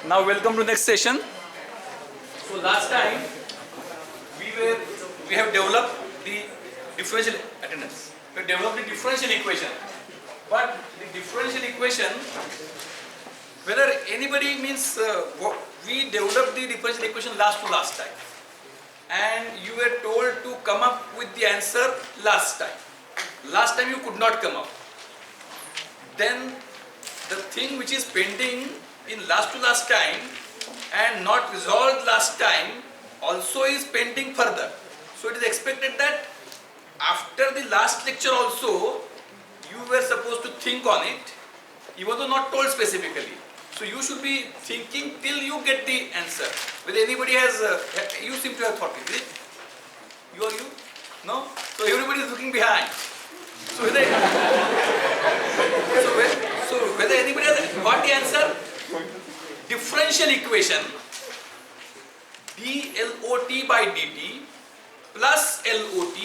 Now welcome to next session. So last time we have developed the differential attendance. We have developed the differential equation. But the differential equation, whether anybody means we developed the differential equation last time, and you were told to come up with the answer last time. Last time you could not come up. Then the thing which is pending in last time and not resolved last time also is pending further. So it is expected that after the last lecture also you were supposed to think on it, even though not told specifically. So you should be thinking till you get the answer. Whether anybody has, you seem to have thought it, is it? You or you? No? So everybody is looking behind. So whether anybody has got the answer? Differential equation dLOT by dt plus LOT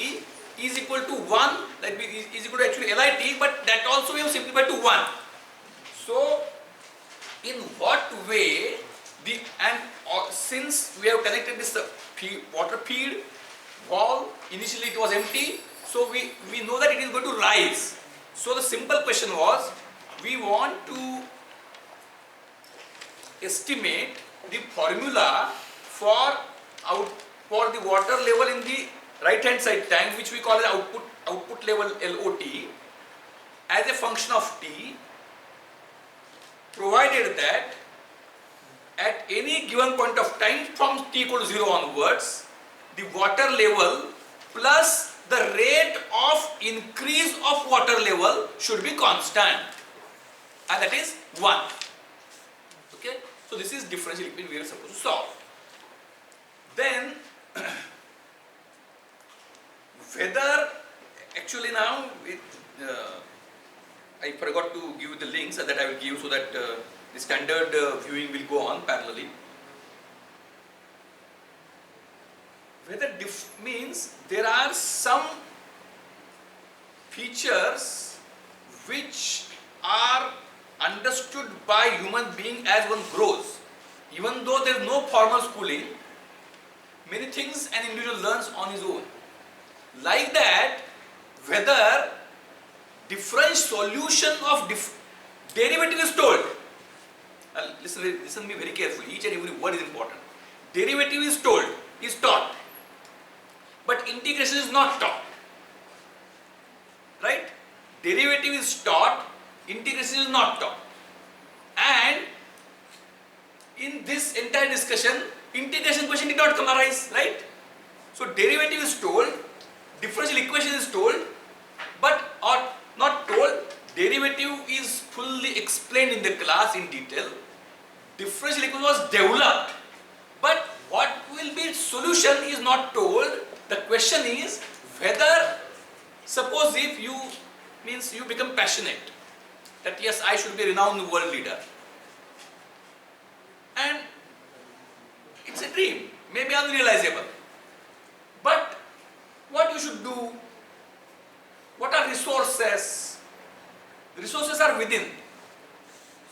is equal to 1, that is equal to actually LIT, but that also we have simplified to 1. So in what way since we have connected this water feed valve, initially it was empty, so we know that it is going to rise. So the simple question was, we want to estimate the formula for the water level in the right hand side tank, which we call the output level LOT, as a function of T, provided that at any given point of time from T equal to 0 onwards, the water level plus the rate of increase of water level should be constant, and that is 1. Okay? So this is differential equation we are supposed to solve. Then whether actually now I forgot to give the links that I will give so that the standard viewing will go on parallelly. Whether means there are some features which are understood by human being as one grows. Even though there is no formal schooling, many things an individual learns on his own. Like that, whether different solution of derivative is told. Listen to me very carefully, each and every word is important. Derivative is told, is taught, but integration is not taught. Right? Derivative is taught, integration is not taught. And in this entire discussion, integration question did not arise, right? So derivative is told, differential equation is told, but or not told. Derivative is fully explained in the class in detail. Differential equation was developed, but what will be its solution is not told. The question is whether, suppose if you become passionate that yes, I should be a renowned world leader, and it's a dream, maybe unrealizable, but what you should do, what are resources? The resources are within,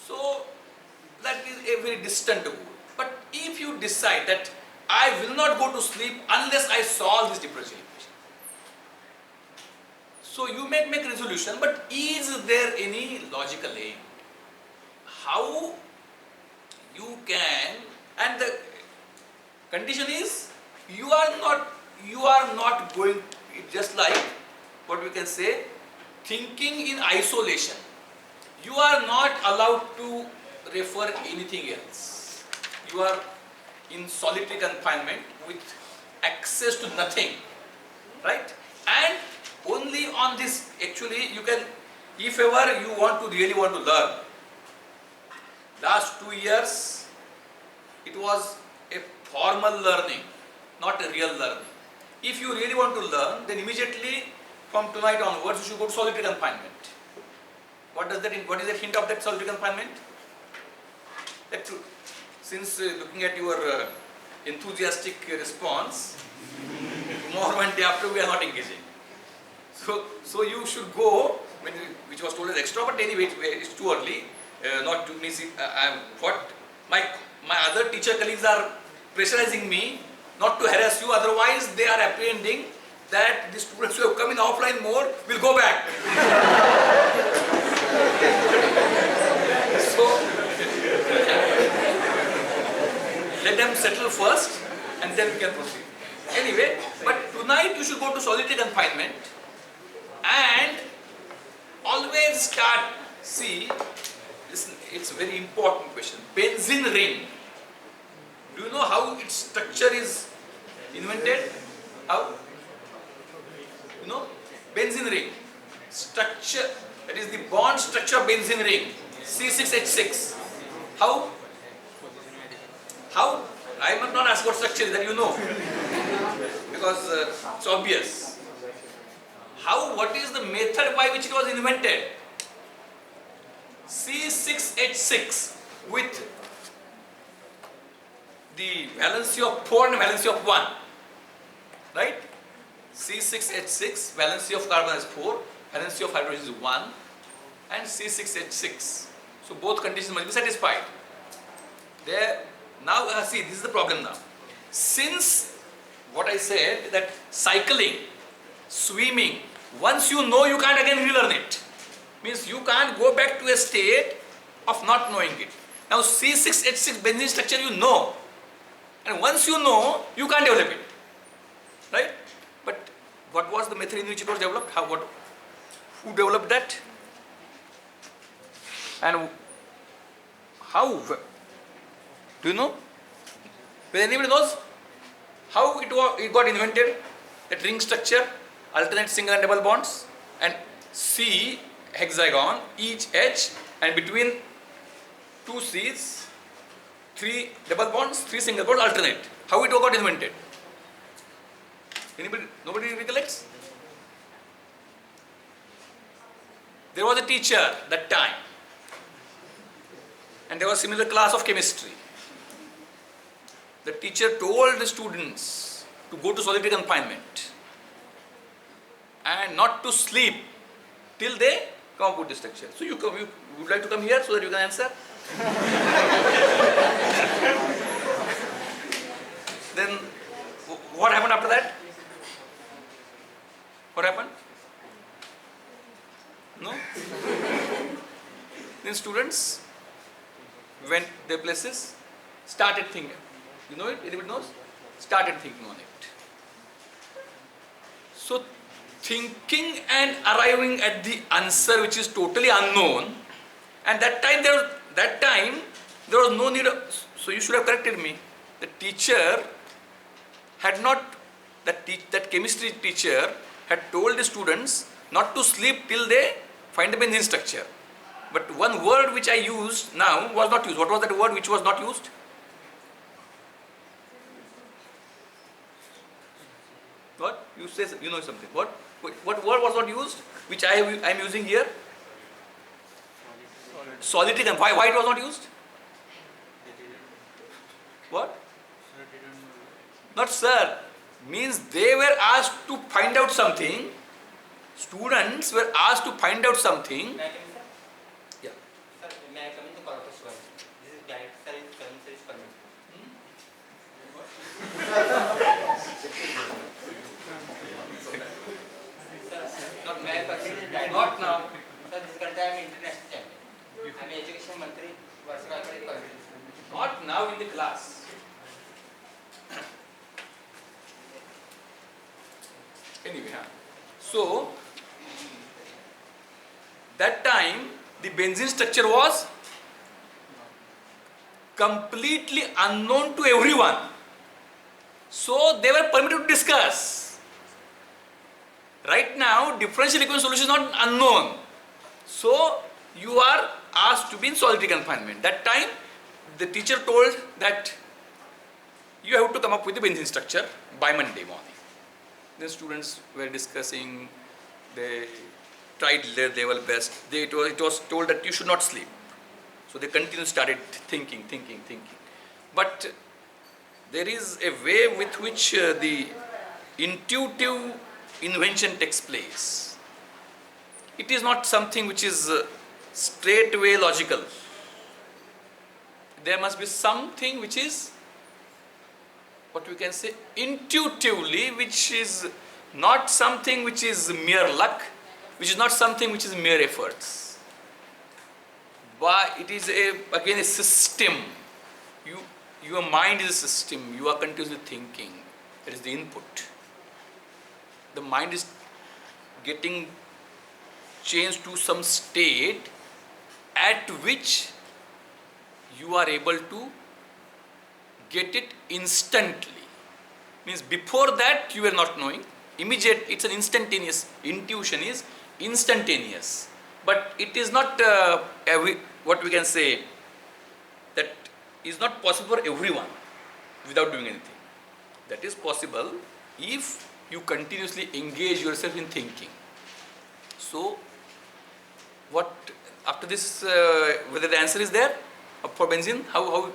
so that is a very distant goal. But if you decide that I will not go to sleep unless I solve this differential equation, so you may make resolution, but is there any logical aim? How you can, and the condition is you are not going, just like what we can say, thinking in isolation. You are not allowed to refer anything else. You are in solitary confinement with access to nothing, right? And only on this, actually you can, if ever you really want to learn, last 2 years it was a formal learning, not a real learning. If you really want to learn, then immediately from tonight onwards you should go to solitary confinement. What is the hint of that solitary confinement? That since looking at your enthusiastic response, tomorrow and day after we are not engaging. So you should go, which was told as extra, but anyway it's too early. Not to miss it. What my other teacher colleagues are pressurizing me not to harass you, otherwise they are apprehending that the students who have come in offline mode will go back. So, let them settle first and then we can proceed. Anyway, but tonight you should go to solitary confinement and always start, see, listen, it's a very important question. Benzene ring. Do you know how its structure is invented? How? You know? Benzene ring. Structure, that is the bond structure of benzene ring. C6H6. How? How? I must not ask what structure is that you know. Because it's obvious. How? What is the method by which it was invented? C6H6 with the valency of 4 and valency of 1. Right? C6H6, valency of carbon is 4, valency of hydrogen is 1, and C6H6. So both conditions must be satisfied. There. Now see, this is the problem now. Since what I said, that cycling, swimming, once you know, you can't again relearn it. Means you can't go back to a state of not knowing it. Now C6H6 benzene structure you know, and once you know, you can't develop it. Right? But what was the method in which it was developed? Who developed that? And how? Do you know? Whether anybody knows how it got invented? That ring structure, alternate single and double bonds, and C hexagon, each H, and between two C's, 3 double bonds, 3 single bonds, alternate. How it got invented? Anybody? Nobody recollects? There was a teacher that time, and there was a similar class of chemistry. The teacher told the students to go to solitary confinement and not to sleep till they come up with the structure. So you would like to come here so that you can answer? Then what happened after that? What happened? No? Then students went their places, started thinking. You know it? Anybody knows? Started thinking on it. So thinking and arriving at the answer which is totally unknown, and that time there was no need of, so you should have corrected me. The teacher had not, that chemistry teacher had told the students not to sleep till they find the benzene structure. But one word which I used now was not used. What was that word which was not used? What? You say, you know something. What word was not used, which I am using here? Solitary confinement. Why it was not used? What? Not sir. Means they were asked to find out something. Students were asked to find out something. May I come in, sir? Yeah. Sir, may I come in the corpus one? This is guide, sir, is coming, sir, is coming. Sir, not may I proceed? Not now. Sir, this country I am international champion. I am education mantri. Varshaka Not now in the class. Anyway, so that time the benzene structure was completely unknown to everyone. So they were permitted to discuss. Right now, differential equation solution is not unknown. So you are asked to be in solitary confinement. That time, the teacher told that you have to come up with the benzene structure by Monday morning. The students were discussing, they tried their level best. It was told that you should not sleep. So they started thinking. But there is a way with which the intuitive invention takes place. It is not something which is straightway logical. there must be something which is, what we can say, intuitively, which is not something which is mere luck, which is not something which is mere efforts. But it is again a system. Your mind is a system. You are continuously thinking. That is the input. The mind is getting changed to some state at which you are able to get it instantly. Means before that you were not knowing. Immediate, it's an instantaneous. Intuition is instantaneous. But it is not what we can say, that is not possible for everyone without doing anything. That is possible if you continuously engage yourself in thinking. So, what after this, whether the answer is there for benzene, how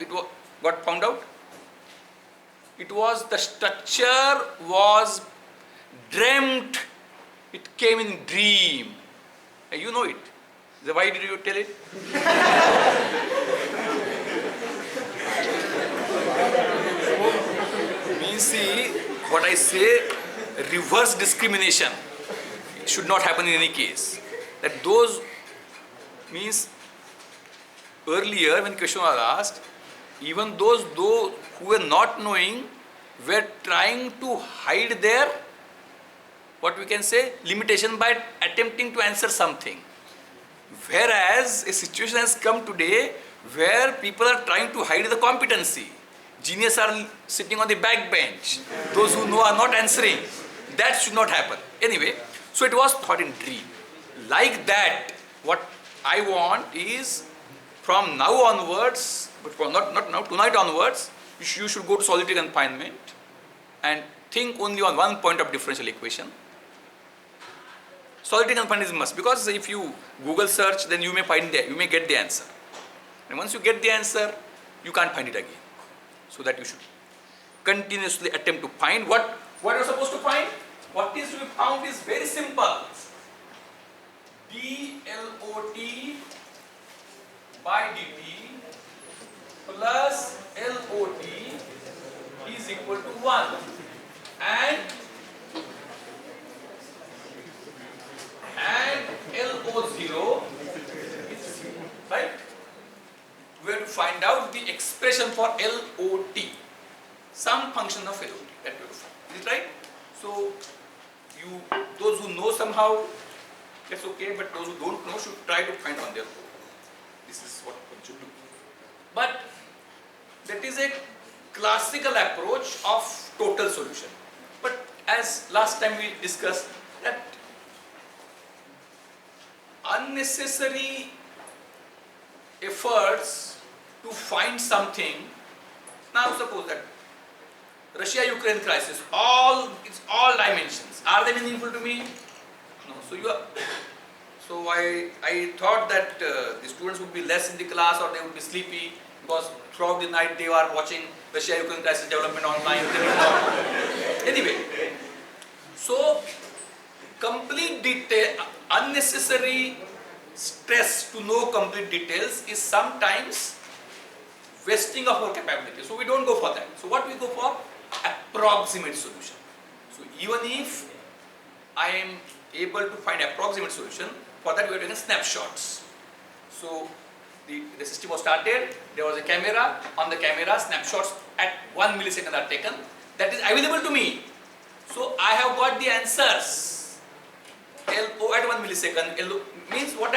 it got found out? It was, the structure was dreamt. It came in dream. You know it. Why did you tell it? Means, see, what I say, reverse discrimination should not happen in any case. That those means, earlier when question was asked, even those who were not knowing were trying to hide their, what we can say, limitation by attempting to answer something. Whereas a situation has come today where people are trying to hide the competency. Geniuses are sitting on the back bench. Those who know are not answering. That should not happen. Anyway, so it was thought in dream. Like that, what I want is, from now onwards, but from not now, tonight onwards, you should go to solitary confinement and think only on one point of differential equation. Solitary confinement is must, because if you Google search, then you may get the answer. And once you get the answer, you can't find it again. So that you should continuously attempt to find what you're supposed to find. What is to be found is very simple. dLOT by dt plus LOT is equal to 1, and LO0 is 0, right? We have to find out the expression for LOT, some function of LOT, that we have to find. Is it right? So, those who know somehow, that's okay, but those who don't know should try to find on their own. This is what one should do. But that is a classical approach of total solution. But as last time we discussed, that unnecessary efforts to find something. Now suppose that Russia-Ukraine crisis, it's all dimensions. Are they meaningful to me? No. So I thought that the students would be less in the class, or they would be sleepy, because throughout the night they were watching Russia-Ukraine crisis development online. Anyway, so complete detail, unnecessary stress to know complete details is sometimes wasting of our capability. So we don't go for that. So what we go for? Approximate solution. So even if I am able to find approximate solution, for that we are taking snapshots. So the system was started, there was a camera, on the camera snapshots at 1 millisecond are taken, that is available to me. So I have got the answers. LO at 1 millisecond, LO means what?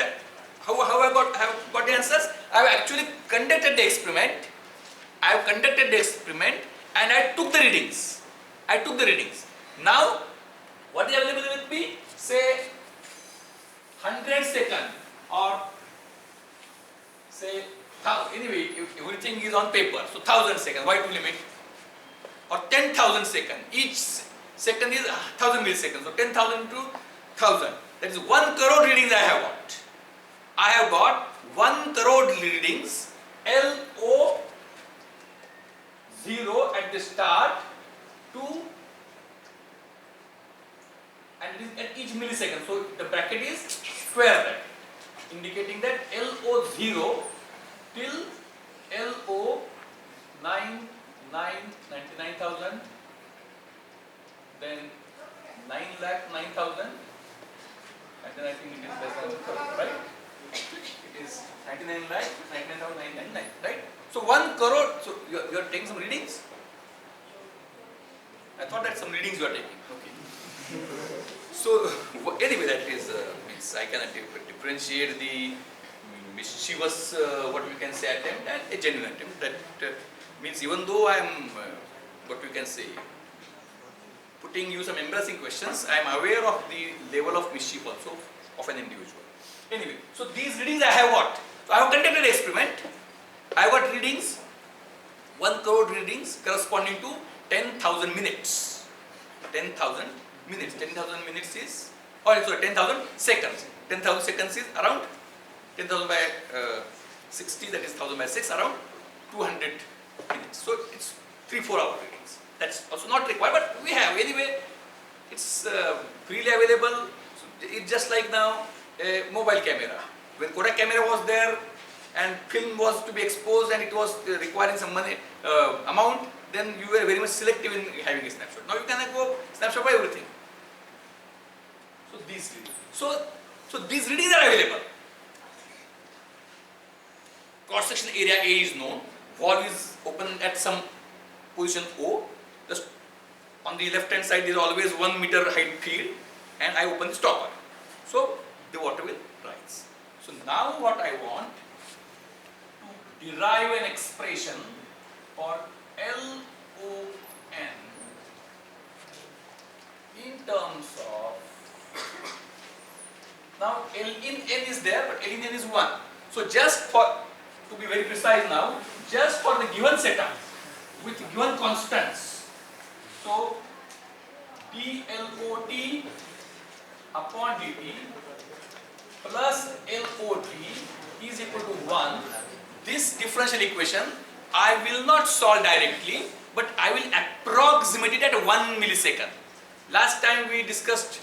How I have got the answers? I have actually conducted the experiment. And I took the readings. Now, what is available with me? Say 100 seconds, or say, anyway, everything is on paper. So 1000 seconds, why to limit? Or 10,000 seconds. Each second is 1000 milliseconds. So 10,000 to 1000. That is 1 crore readings I have got. I have got 1 crore readings, LO0 at the start to, and it is at each millisecond. So the bracket is square bracket, indicating that LO0 till So 1 crore, so you are taking some readings? I thought that some readings you are taking. Okay. So anyway, that is, means I cannot differentiate the mischievous, what we can say, attempt and a genuine attempt. That means even though I am, what we can say, putting you some embarrassing questions, I am aware of the level of mischief also of an individual. Anyway, so these readings I have what? So I have conducted an experiment. I have got readings, 1 crore readings corresponding to 10,000 minutes. 10,000 minutes. 10,000 minutes is, or sorry, 10,000 seconds. 10,000 seconds is around 10,000 by 60, that is 1,000 by 6, around 200 minutes. So it's 3-4 hour readings. That's also not required, but we have anyway. It's freely available. So it's just like now a mobile camera. When Kodak camera was there and film was to be exposed and it was requiring some money amount, then you were very much selective in having a snapshot. Now you can go snapshot by everything. So these readings. So these readings are available. Cross section area A is known. Valve is open at some position O. Just on the left hand side there is always 1 meter height field, and I open the stopper. So the water will rise. So now what I want to derive an expression for LON in terms of, now L in N is there, but L in N is 1. So just for, to be very precise now, just for the given setup with given constants. So dLOT upon dt plus LOT is equal to 1. This differential equation I will not solve directly, but I will approximate it at 1 millisecond. Last time we discussed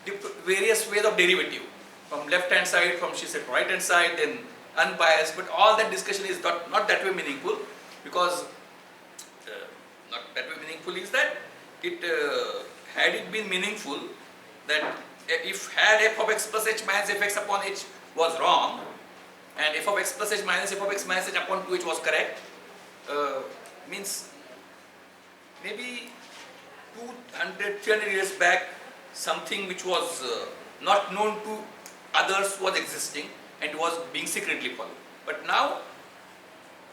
the various ways of derivative, from left hand side, from she said right hand side, then unbiased, but all that discussion is not that way meaningful, because not that way meaningful is that it had it been meaningful, that if had f of x plus h minus fx upon h was wrong and f of x plus h minus f of x minus h upon 2h was correct, means maybe 200-300 years back something which was not known to others was existing and was being secretly followed. But now,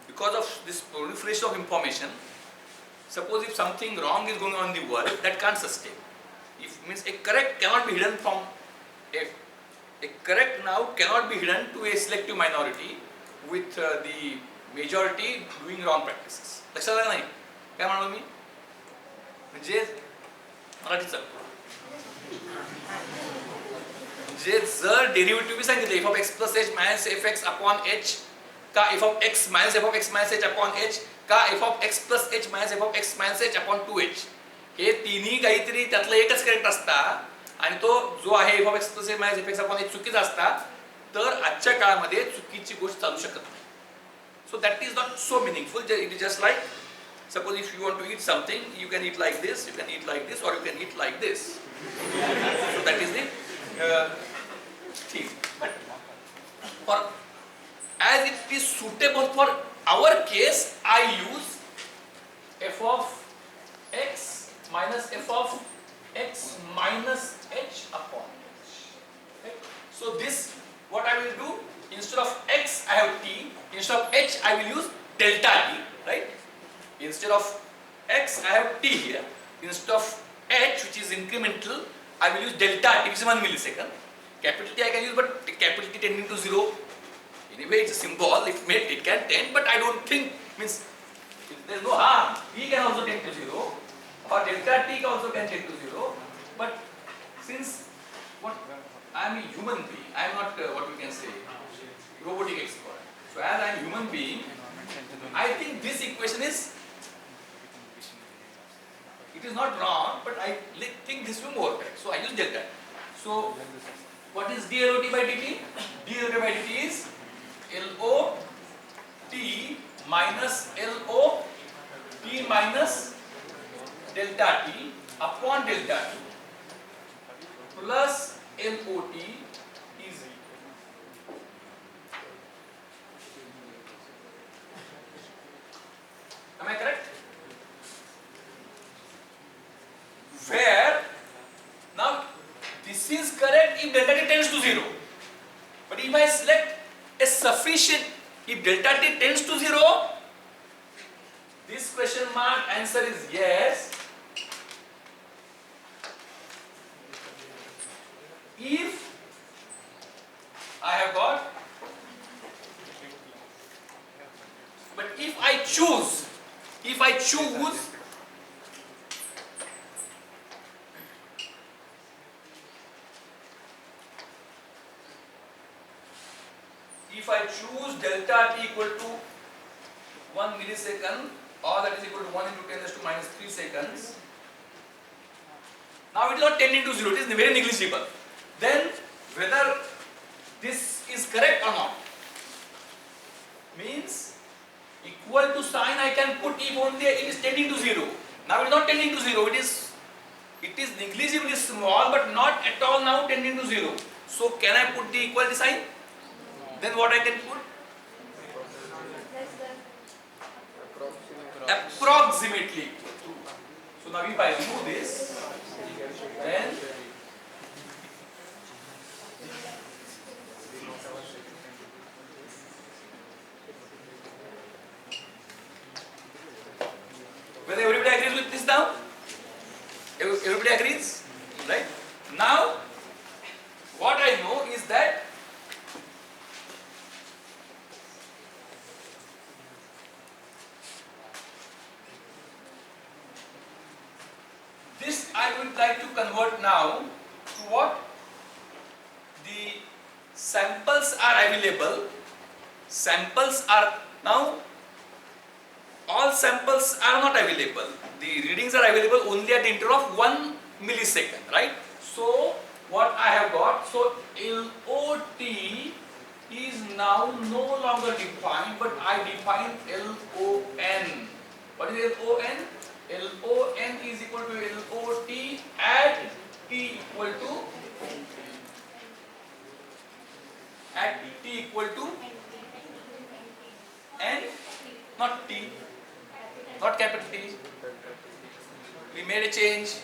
because of this proliferation of information, suppose if something wrong is going on in the world, that can't sustain. If means a correct cannot be hidden from a correct now cannot be hidden to a selective minority with the majority doing wrong practices. लक्षात आलं नाही काय म्हणालो मी? म्हणजे मराठीत सांगतो, म्हणजे जर डेरिव्हेटिव्ह सांगितले f of x plus h minus fx upon h का f of x minus f of x minus h upon h का f of x plus h minus f of x minus h upon 2h, हे तिन्ही काहीतरी त्यातलं एकच correct असता आणि तो जो आहे f of x plus h minus fx upon h चुकीचा असता, तर आजच्या काळामध्ये चुकीची गोष्ट चालू शकत नाही. So that is not so meaningful. It is just like, suppose if you want to eat something, you can eat like this, you can eat like this, or you can eat like this. So that is the thing. But for as it is suitable for our case, I use f of x minus f of x minus h upon h. Okay? So this, what I will do, instead of x I have t, instead of h I will use delta t, right? Instead of x I have t here, instead of h which is incremental I will use delta t, which is 1 millisecond. Capital T I can use, but capital T tending to 0. Anyway, it's a symbol, it can tend, but I don't think, means there is no harm. T can also tend to 0, or delta t also can tend to 0, but since what I am a human being, I am not what we can say robotic expert. So as I am a human being, I think this equation is, it is not wrong, but I think this will be more correct. So I use delta. So what is dLOT by dt? dLOT by dt is LOT minus LOT minus delta t upon delta t plus LOT is delta t tends to 0? This question mark answer is yes. If I have got, but if I choose if I choose delta t equal to 1 millisecond, or that is equal to 1 into 10 raised to minus 3 seconds, now it is not tending to 0, it is very negligible. Then whether this is correct or not means equal to sign I can put if only it is tending to 0. Now it is not tending to 0, it is negligibly small but not at all now tending to 0. So can I put the equality sign? Then what I can put? Approximately. So now if I do this, then whether everybody agrees with this now? Everybody agrees? Right? Now, what I know is that this I would like to convert now to what? The samples are available. Samples are now, all samples are not available. The readings are available only at the interval of 1 millisecond, right? So what I have got, so LOT is now no longer defined, but I define LON. What is LON? LON is equal to LOT at t equal to n, not t, not capital T. We made a change.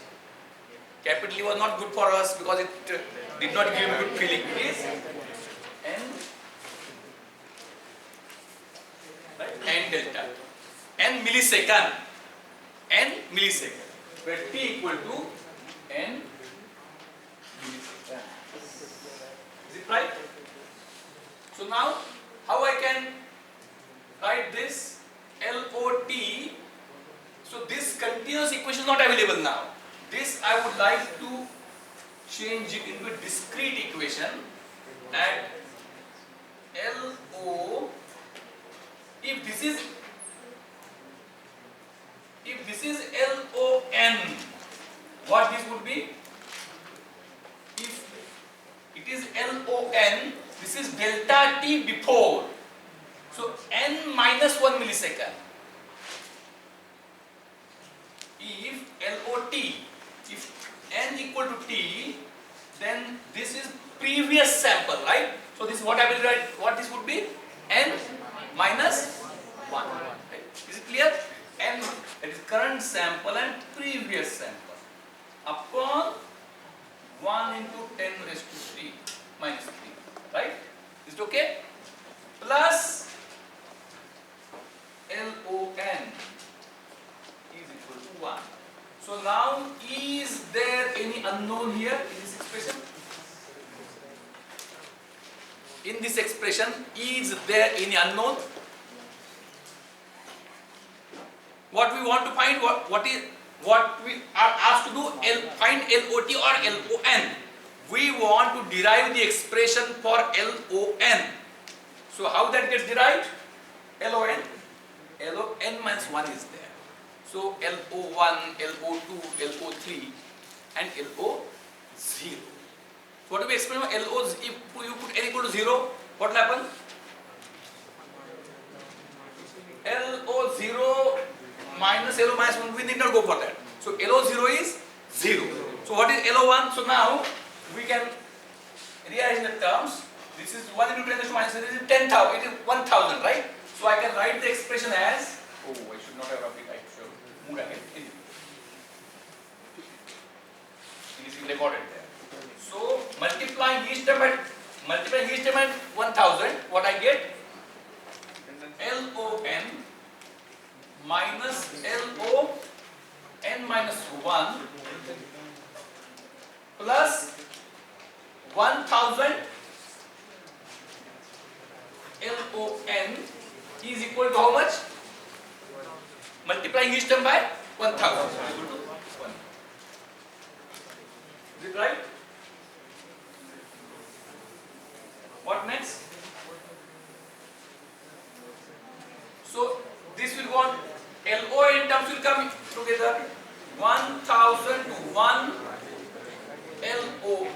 Capital T was not good for us because it did not give a good feeling. It is n, right? N delta, n millisecond, where t equal to n millisecond. Is it right? So now, how I can write this LOT? So this continuous equation is not available now. This I would like to change it into a discrete equation at LO. If this is LON, what this would be? If it is LON, this is delta t before. So n minus 1 millisecond. If LOT, if n equal to t, then this is previous sample, right? So this what I will write, what this would be? N minus 1. Right? Is it clear? N, that is current sample and previous sample, upon 1 into 10 raised to 3 minus 3. Right? Is it okay? Plus LON is equal to 1. So now, is there any unknown here in this expression? In this expression, is there any unknown? What we want to find, what we are asked to do, find LOT or LON. We want to derive the expression for LON. So how that gets derived? LON minus 1 is there. So LO1, LO2, LO3 and LO0. So what do we explain about LO? If you put n equal to 0, what will happen? LO0 minus LO minus 1, we need not go for that. So LO0 is 0. So what is LO1? So now we can rearrange the terms. This is 1 into 10 raised to minus 3, this is 10,000, it is 1,000, right? So I can write the expression as, oh, I should not have rubbed it, I should move ahead. It is recorded there. So multiplying each term at 1000, what I get? LON minus LON minus 1 plus 1000 LON is equal to how much? Multiplying each term by 1000 is equal to 1. Is it right? What next? So this will go on. LON terms will come together. 1000 to 1 LON.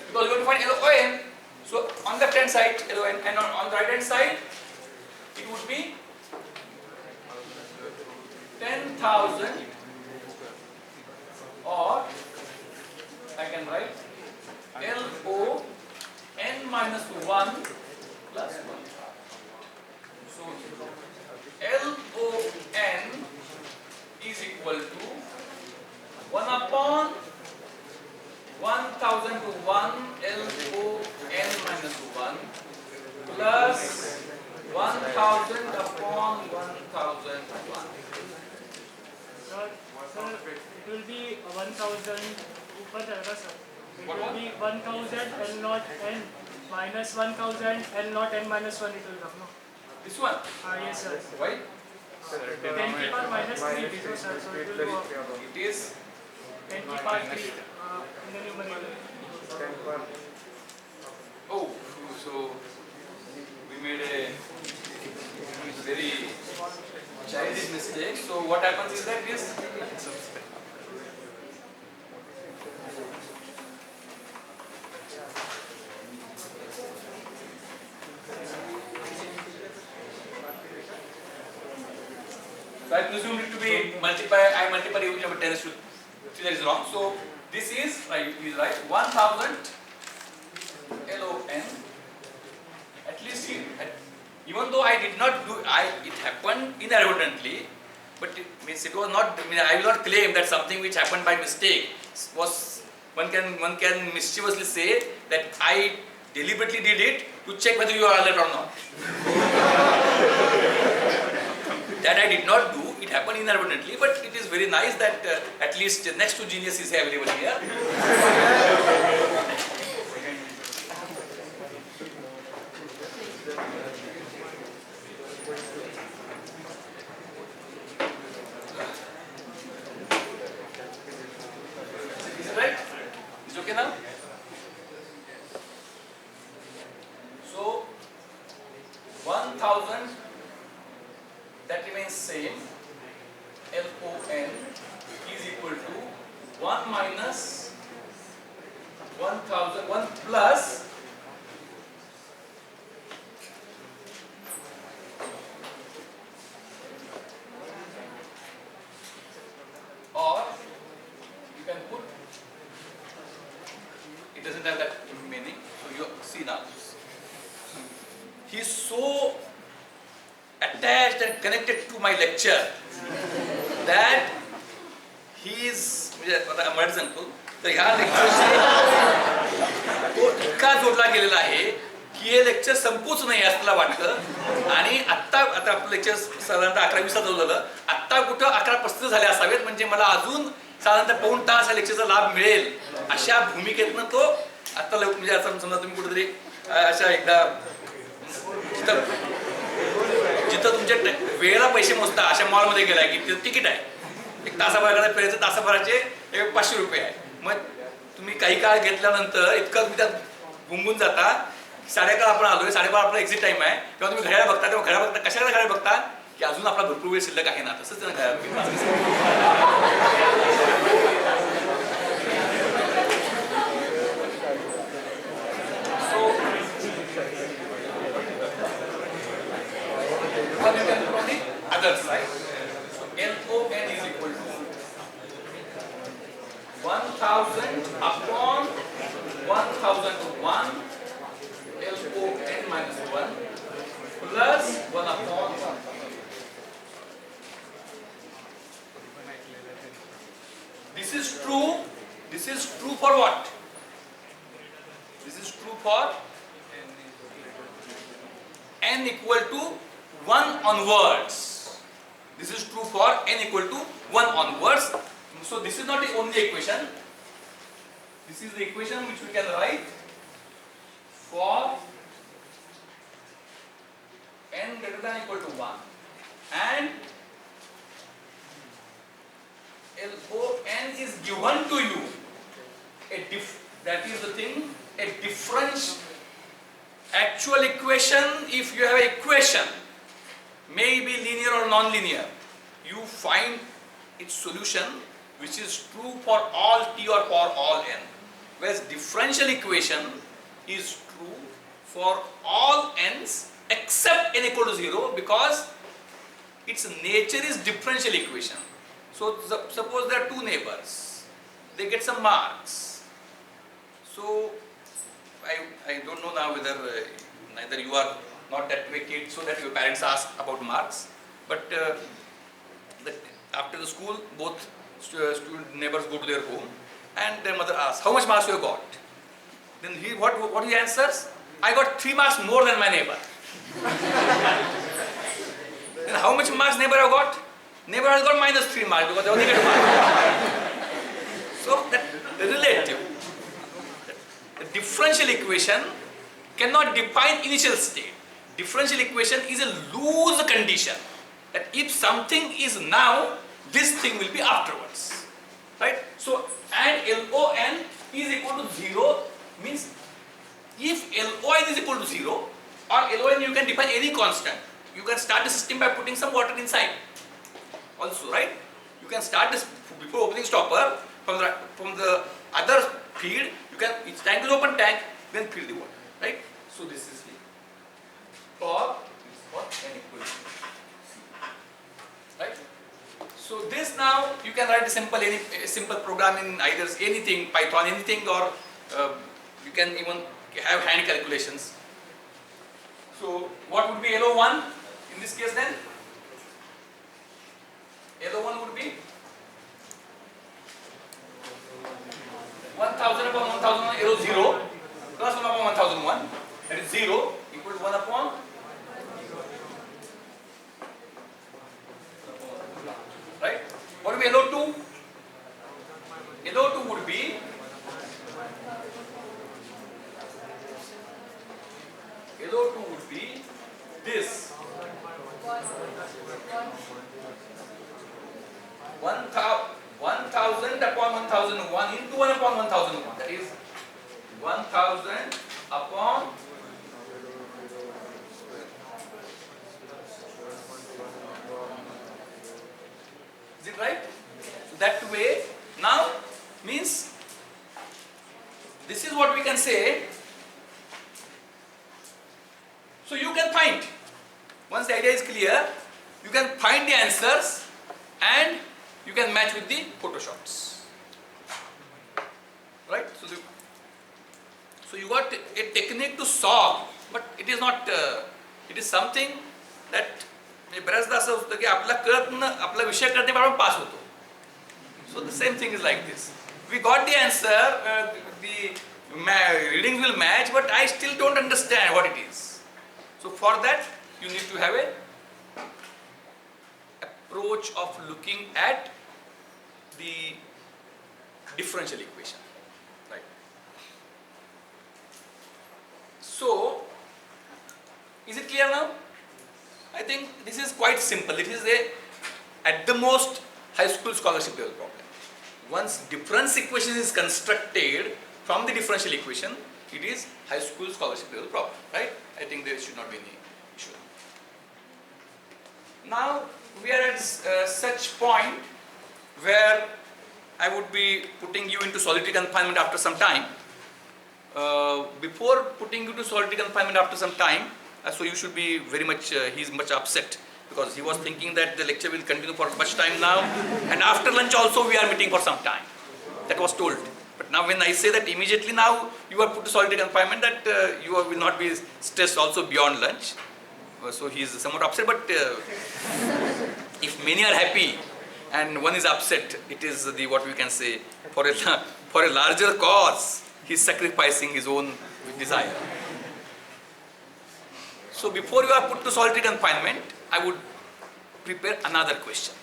Because we are going to find LON. So on the left hand side LON and on the right hand side it would be 10,000, or I can write LON minus 1 plus 1. So LON is equal to 1 upon 1000 to 1 LON minus 1 plus 1000 upon 1001. Sir, it will be 1000 ऊपर जाएगा sir. It What will one? be 1000 L naught n minus 1000 L naught n minus 1 it will come, no? This one. Yes sir. Why? 10 की power minus 3 it is, sir. So it will go It is 10 की power 3 in the numerator. oh, so we made a very childish mistake. So what happens is that this so I presumed it to be I multiply it with 10 to that is wrong. So this is right, is right 1000 LON. At least even though I did not do it happened inadvertently, but it means it was not, I will not claim that something which happened by mistake was, one can mischievously say that I deliberately did it to check whether you are alert or not. That I did not do, it happened inadvertently, but it is very nice that at least next to genius is available here. Is it right? Is it okay now? So 1000 that remains same. LON is equal to 1 minus 1000, 1 plus or you can put, it doesn't have that meaning. So you see now, he is so attached and connected to my lecture that he is Marathi सांगतो तर ह्या लेक्चरशी तो इतका जोडला गेलेला आहे की हे lecture संपूच नाही असं मला वाटतं. आणि आता आपलं लेक्चर साधारणतः 11:20 झालं, आत्ता कुठं 11:35 झाले असावेत, म्हणजे मला अजून साधारणतः पाऊण तास या लेक्चरचा लाभ मिळेल अशा भूमिकेतनं तो आता म्हणजे असं समजा तुम्ही कुठेतरी अशा एकदा जिथं तुमच्या वेळेला पैसे मोजता अशा मॉलमध्ये गेलाय की तिथं तिकीट आहे, एक तासाभराचा फेरीचं तासाभराचे 500 रुपये आहे. मग तुम्ही काही काळ घेतल्यानंतर इतकं तुम्ही त्यात गुंगून जाता, 11:30 आपण आलोय, 12:30 आपला एक्झिट टाइम आहे, तेव्हा तुम्ही घड्याळ बघता, तेव्हा घड्याळ बघता कशाला घड्याळ बघता की अजून आपला भरपूर वेळ शिल्लक आहे ना, तसंच others, right? So LON is equal to 1000 upon 1001 LON minus 1 plus 1 upon 1. This is true. This is true for what? This is true for n n equal to 1 onwards. This is true for n equal to 1 onwards. So this is not the only equation. This is the equation which we can write for n greater than or equal to 1, and LON is given to you. That is the thing, a difference. Actual equation, if you have an equation, may be linear or non-linear, you find its solution which is true for all t or for all n. Whereas differential equation is true for all n's except n equal to 0, because its nature is differential equation. So suppose there are two neighbors, they get some marks. So I don't know now whether neither you are not that way kid so that your parents ask about marks, but after the school both student neighbors go to their home and their mother asks, how much marks you have got? Then what he answers? I got 3 marks more than my neighbor. Then how much marks neighbor have got? Neighbor has got minus 3 marks because they only get 1 mark. So that relative. The differential equation cannot define initial state. Differential equation is a loose condition that if something is now, this thing will be afterwards. Right? So, and LON is equal to 0 means if LON is equal to 0 or LON you can define any constant. You can start the system by putting some water inside. Also, right? You can start this before opening stopper from the other feed. You can, each tank is open tank, then fill the water, right? So this is for n equal to C, right? So this now you can write a simple program in either anything, Python, anything, or you can even have hand calculations. So what would be LO1 in this case then? LO1 would be 1000 upon 1001, LO0 plus 1 upon 1001, that is 0 equal to 1 upon, right? What would be LO2? LO2 would be this 1000 upon 1001 into 1 upon 1001, that is 1000 upon is it right? So that way now means this is what we can say. So you can find, once the idea is clear, you can find the answers and you can match with the photoshops, right? So you got a technique to solve, but it is not, it is something that बऱ्याचदा असं होतं की आपला आपला विषय करणे आपण पास होतो. So the same thing is like this. We got the answer, the readings will match, but I still don't understand what it is. So for that you need to have a approach of looking at the differential equation, right? So is it clear now? I think this is quite simple. It is at the most high school scholarship level problem. Once difference equation is constructed from the differential equation, it is high school scholarship level problem, right? I think there should not be any issue. Now we are at such point where I would be putting you into solitary confinement after some time. Before putting you to solitary confinement after some time, so you should be very much, he is much upset because he was thinking that the lecture will continue for much time now, and after lunch also we are meeting for some time. That was told. But now when I say that immediately now you are put to solitary confinement, that you will not be stressed also beyond lunch. So he is somewhat upset, but if many are happy and one is upset, it is the, what we can say, for a larger cause, he is sacrificing his own desire. So before you are put to solitary confinement, I would prepare another question.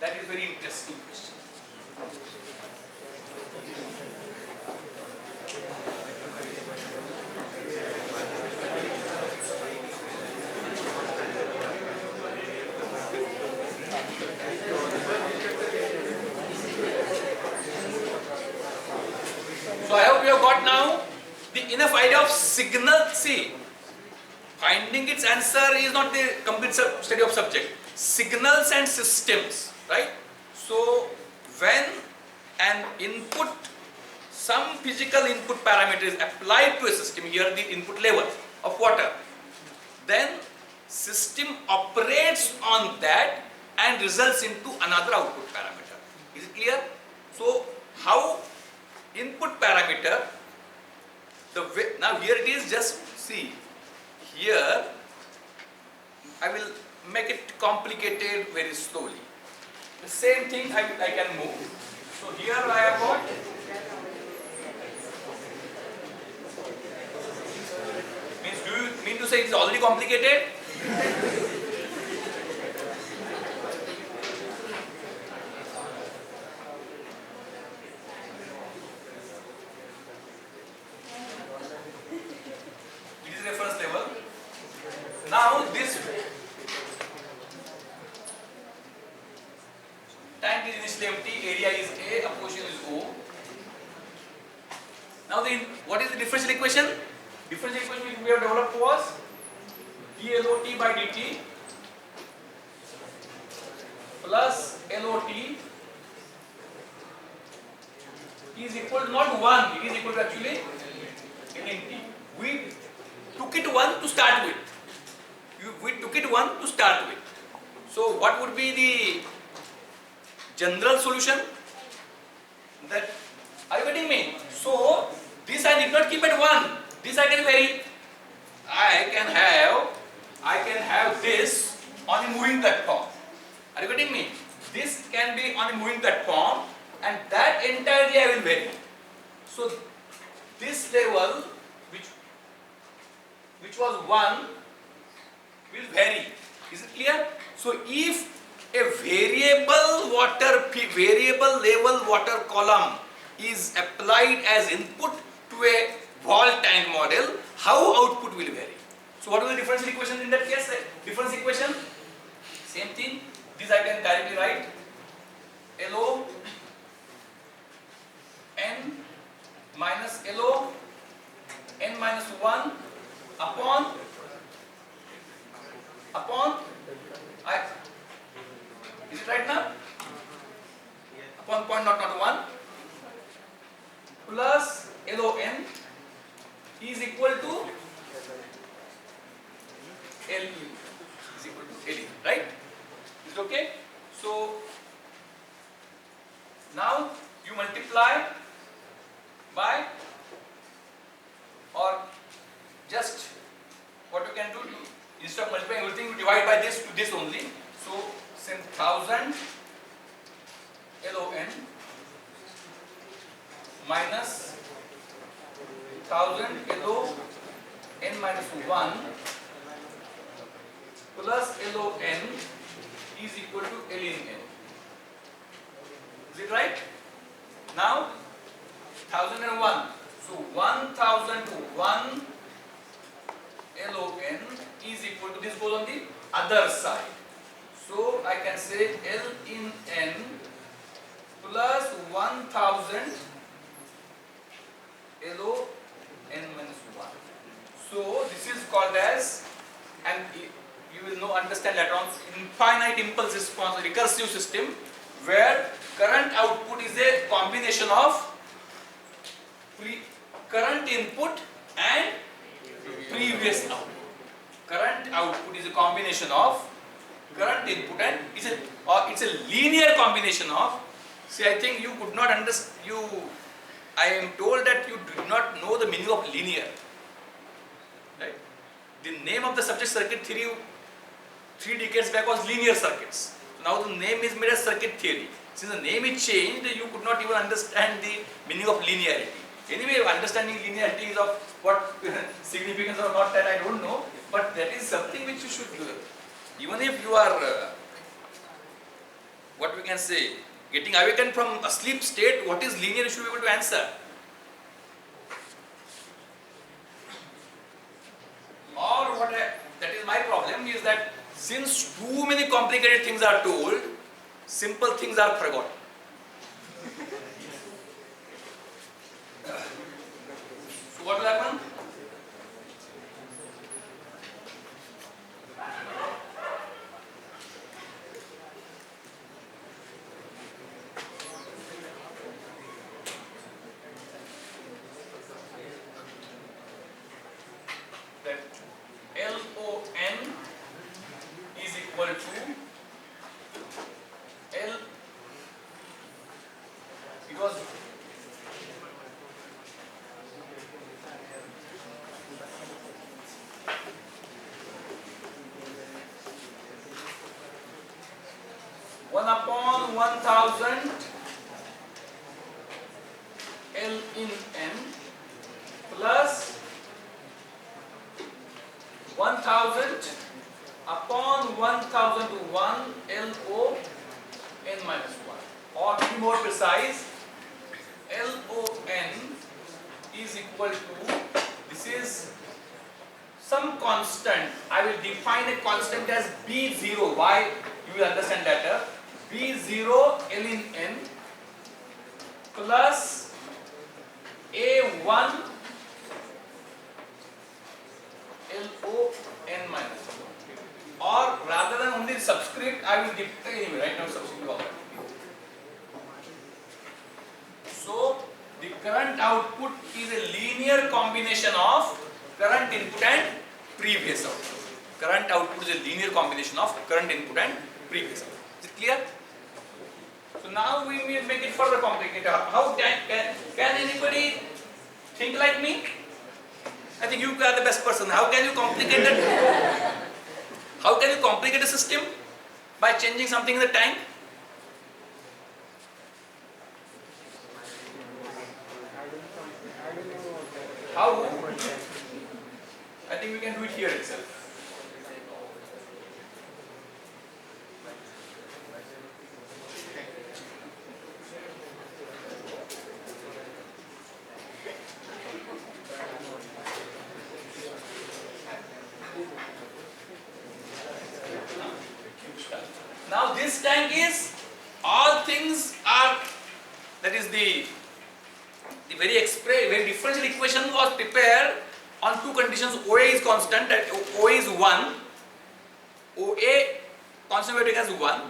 That is very interesting question. So I hope you have got now the enough idea of signal. See, finding its answer is not the complete study of subject. Signals and systems, right? So when an input, some physical input parameter is applied to a system, here the input level of water, then system operates on that and results into another output parameter. Is it clear? So how input parameter, the way, now here it is, just see, here I will make it complicated very slowly. The same thing I can move. So here I have got means, do you mean to say it is already complicated? It is reference level. Now this tank is initially empty, area is A, apportion is O. Now what is the differential equation? Differential equation which we have developed was dLOT by dt plus LOT is equal to not 1, it is equal to actually ln T. We took it 1 to start with. We took it 1 to start with. So what would be the general solution? That, are you getting me? So this I did not keep at 1. This I can vary. I can have this on a moving platform. Are you getting me? This can be on a moving platform, and that entirely I will vary. So this level which was 1 will vary. Is it clear? So if a variable level water column is applied as input to a wall tank model, how output will vary? So what is the differential equation in that case? Difference equation, same thing. This I can directly write LO n minus LO n minus 1 upon I. Is it right now? Upon point not 1 plus LON is equal to LE is equal to LE, right? Is it okay? So now you multiply by, or just what you can do, instead of multiplying everything, you divide by this to this only. So send 1000 LON minus 1000 LO n minus 1 plus LON is equal to ln n. Is it right? Now 1001. So 1001 LON is equal to, this goes on the other side. So I can say L in n plus 1000 LO n minus 1. So this is called as, and you will know, understand later on, infinite impulse response recursive system, where current output is a combination of current input and previous output. Current output is a combination of current input and it's a linear combination of. See, I think you could not understand. I am told that you do not know the meaning of linear. Right? The name of the subject circuit theory 3 decades back was linear circuits. Now the name is made as circuit theory. Since the name is changed, you could not even understand the meaning of linearity. Anyway, understanding linearity is of what significance or not, that I don't know, but that is something which you should do. Even if you are, what we can say, getting awakened from a sleep state, what is linear, you should be able to answer. Or what that is my problem is that since too many complicated things are told, simple things are forgotten. So what will happen? That LON is equal to L, because one upon 1000 L in N plus 1000 upon 1001 LO N minus 1, or to be more precise, LON is equal to, this is some constant. I will define a constant as B0. Why? You will understand later. B0 L in N plus A1 LO N minus 1. Or rather than only the subscript, I will give anyway, right now subscript all that. So the current output is a linear combination of current input and previous output. Current output is a linear combination of current input and previous output. Is it clear? So now we will make it further complicated. How can anybody think like me? I think you are the best person. How can you complicate it? How can you complicate a system? By changing something in the tank? How? I think we can do it here itself. Now this tank is, all things are, that is the very differential equation was prepared on two conditions. OA is constant, that OA is 1. OA constant we take as 1.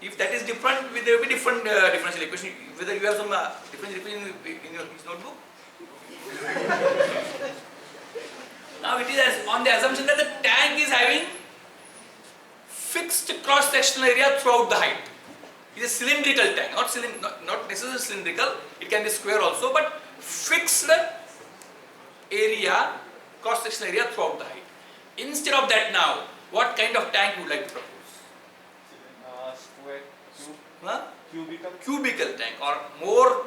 If that is different, there will be different differential equation. Whether you have some differential equation in your notebook. Now it is on the assumption that the tank is having fixed cross-sectional area throughout the height. It is a cylindrical tank, not necessarily cylindrical, it can be square also, but fixed area, cross-sectional area throughout the height. Instead of that now, what kind of tank you would like to propose? Square, cube, Huh? cubical. Cubical tank, or more,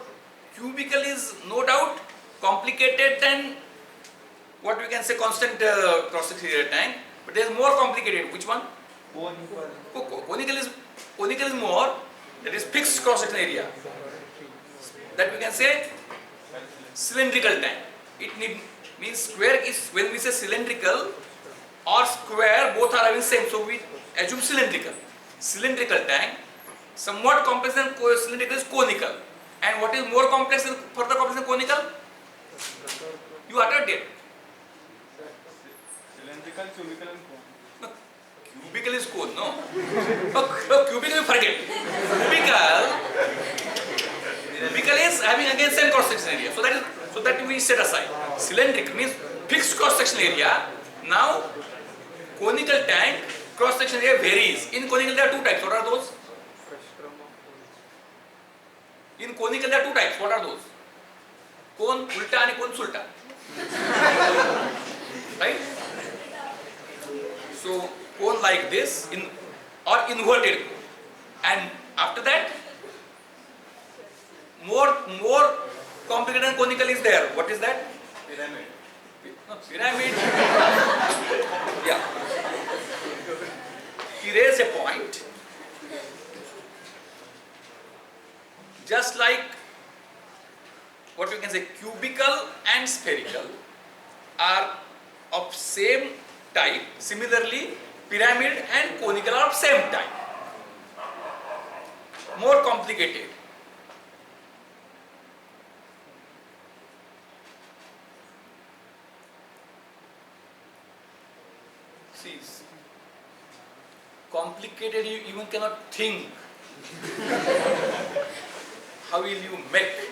cubical is no doubt complicated than what we can say constant cross-sectional area tank, but there is more complicated. Which one? Conical is more, that is fixed cross-sectional area. That we can say cylindrical tank. It means square is, when we say cylindrical or square, both are having same, so we assume cylindrical. Cylindrical tank, somewhat complex than cylindrical is conical. And what is more complex and further complex than conical? You uttered it. Cylindrical, cubical and cone. Cubical is cone, no? No, cubical you forget. Cubical is having again same cross-section area. So that we set aside. Cylindrical means fixed cross-section area. Now, conical tank, cross-section area varies. In conical there are two types. What are those? In conical there are two types. What are those? Cone ulta and cone sulta. Right? So, cone like this, or inverted cone. And after that, more complicated than conical is there. What is that? Pyramid. No, pyramid. Yeah. He raised a point. Just like what we can say, cubical and spherical are of same type. Similarly, pyramid and conical are of same type. More complicated. See, complicated you even cannot think. How will you make?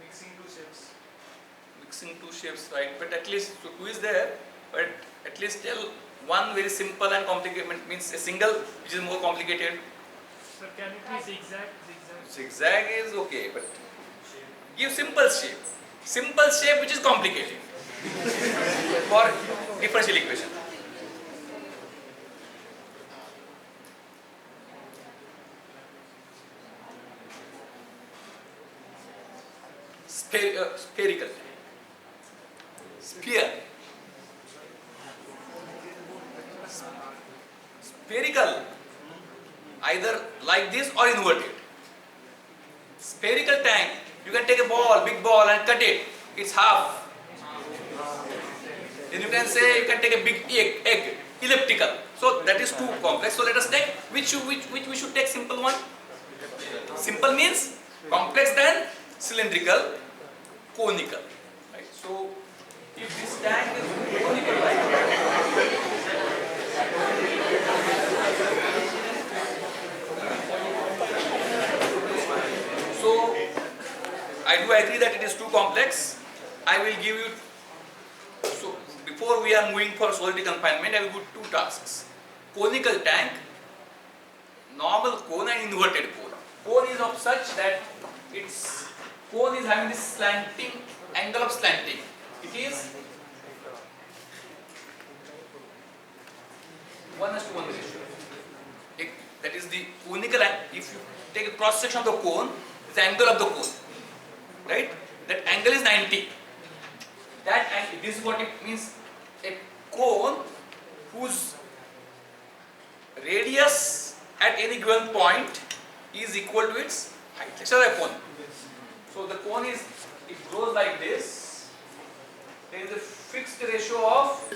Mixing two shapes. Mixing two shapes, right? But at least, so two is there, but at least tell one very simple and complicated, means a single which is more complicated. So can it be zigzag? Zigzag. Zigzag is okay, but give simple shape. Simple shape which is complicated for differential equation. Spherical. Sphere. Spherical. Either like this or inverted. Spherical tank, you can take a ball, big ball, and cut it. It's half. Then you can say you can take a big egg, elliptical. So that is too complex. So let us take which we should take simple one. Simple means complex than cylindrical, conical. Right. So if this tank is conical, right? So I do agree that it is too complex. I will give you, so before we are moving for solidity confinement, I will give two tasks. Conical tank, normal cone and inverted cone. Cone is of such that its cone is having this slanting, angle of slanting. It is 1:1 ratio. That is the conical, and if you take a cross section of the cone, the angle of the cone, right? That angle is 90. That angle, this is what it means. A cone whose radius at any given point is equal to its height. Let's say a cone. So the cone is, it grows like this. There is a fixed ratio of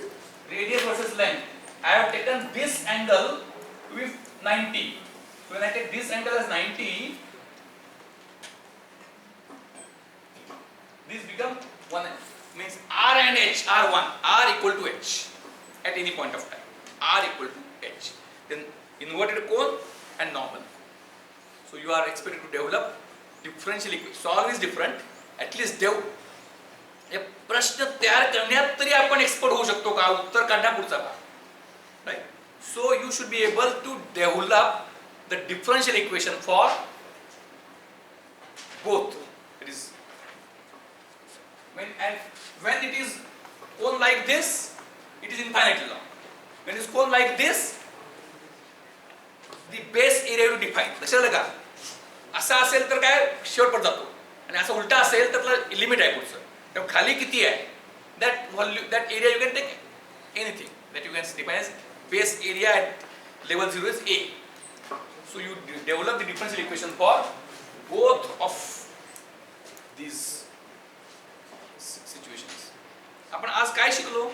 radius versus length. I have taken this angle with 90. So when I take this angle as 90, this become 1, means R and H are 1, R equal to H at any point of time, R equal to H. Then inverted cone and normal. So you are expected to develop differential equation. Solve is different, at least हे प्रश्न तयार करण्यात तरी आपण expert होऊ शकतो का, उत्तर काढण्यापुढचा का, right? So you should be able to develop the differential equation for both. It is when it is cone like this, it is infinitely long. When it is cone like this, the base area will define. लक्षात आलं का? असा असेल तर काय शेवटपर्यंत जातो, आणि असं उलटा असेल तर त्याला लिमिट आहे पुढचं. तर खाली किती आहे, that volume, that area you can take anything that you can define as base area at level 0 is A. So you develop the differential equation for both of these situations. आपण आज काय शिकलो?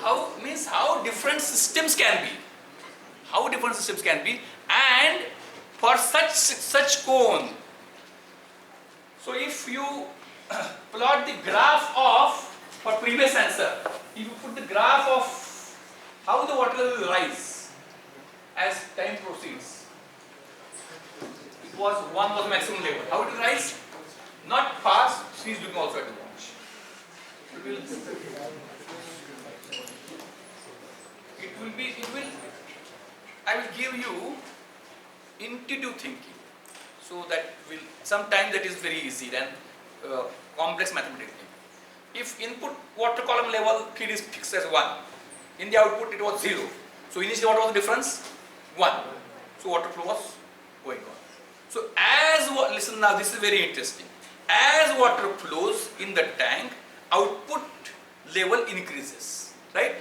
How different systems can be. How different systems can be, and for such cone. So if you plot the graph of, for previous answer, if you put the graph of how the water level will rise as time proceeds, it was 1 was maximum level. How it will rise? Not fast. She is looking also at the watch. I will give you intuitive thinking. So that will sometimes that is very easy than complex mathematical thinking. If input water column level feed is fixed as 1, in the output it was 0. So initially what was the difference? 1. So water flow was going on. So listen now, this is very interesting. As water flows in the tank, output level increases, right?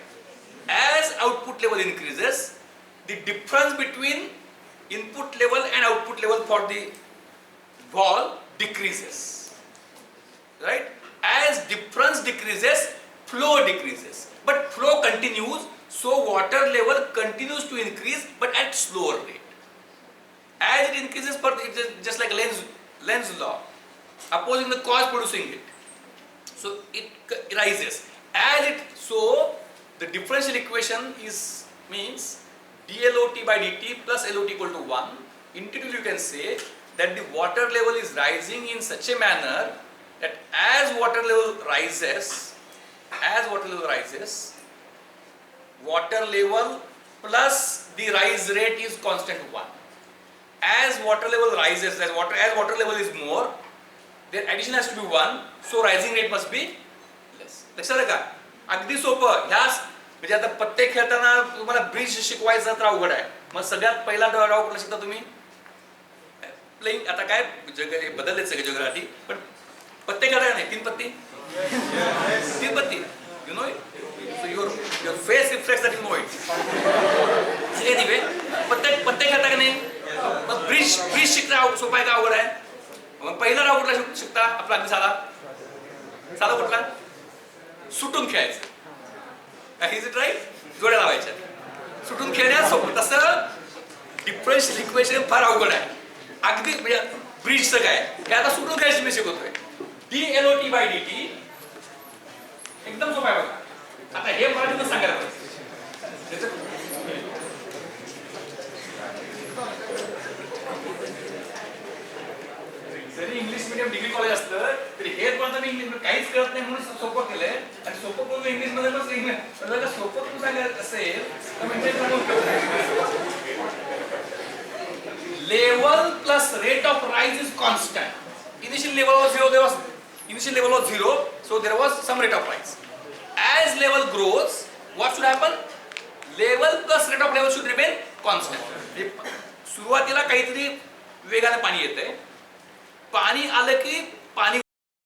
As output level increases, the difference between input level and output level for the wall decreases, right? As difference decreases, flow decreases, but flow continues, so water level continues to increase but at slower rate. As it increases, it is just like Lenz's law, opposing the cause producing it. So it rises. So the differential equation means dLOT by dt plus LOT equal to 1. Intuitively you can say that the water level is rising in such a manner that as water level rises, water level plus the rise rate is constant 1. As water level rises, as water level is more, their addition has to be 1, so rising rate must be less. लक्षात आलं का? अगदी सोपं. ह्याच म्हणजे आता पत्ते खेळताना तुम्हाला ब्रिज शिकवायचं तर अवघड आहे. मग सगळ्यात पहिला डाव कुठला शिकता तुम्ही? प्लेइंग. आता काय बदलले सगळे जिओग्राफी, पण पत्ते खेळता नाही 3 पत्ती? 3 पत्ती. You know it? So your face reflects that you know it. Anyway, पत्ते खेळता का नाही? मग ब्रिज शिकणं सोपं आहे का अवघड आहे? मग पहिला डाव कुठला शिकता? आपला अगदी साधा कुठला? सुटून खेळायचं. Is it right? जोड्या लावायच्या. सुटून खेळण्यात सोपं. तसं डिफरन्शियल इक्वेशन फार अवघड आहे. अगदी म्हणजे ब्रिजचं काय हे आता सुटून खेळायचं मी शिकवतोय. dLOT by dt एकदम सोपं आहे बघा. आता हे मराठीतून सांगायला पाहिजे. जरी इंग्लिश मीडियम डिग्री कॉलेज असलं तरी हे पण मी इंग्लिश काहीच कळत नाही म्हणून सोपं केलंय. आणि सोपं करून इंग्लिश मध्ये पण इंग्लिश सोपं करून सांगायचं असेल तर म्हणजे level plus rate of rise is constant. Initial level was 0, so there was some rate of rise. As level grows, what should happen? Level plus rate of level should remain constant. सुरुवातीला काहीतरी वेगाने पाणी येतंय. पाणी आलं की पाणी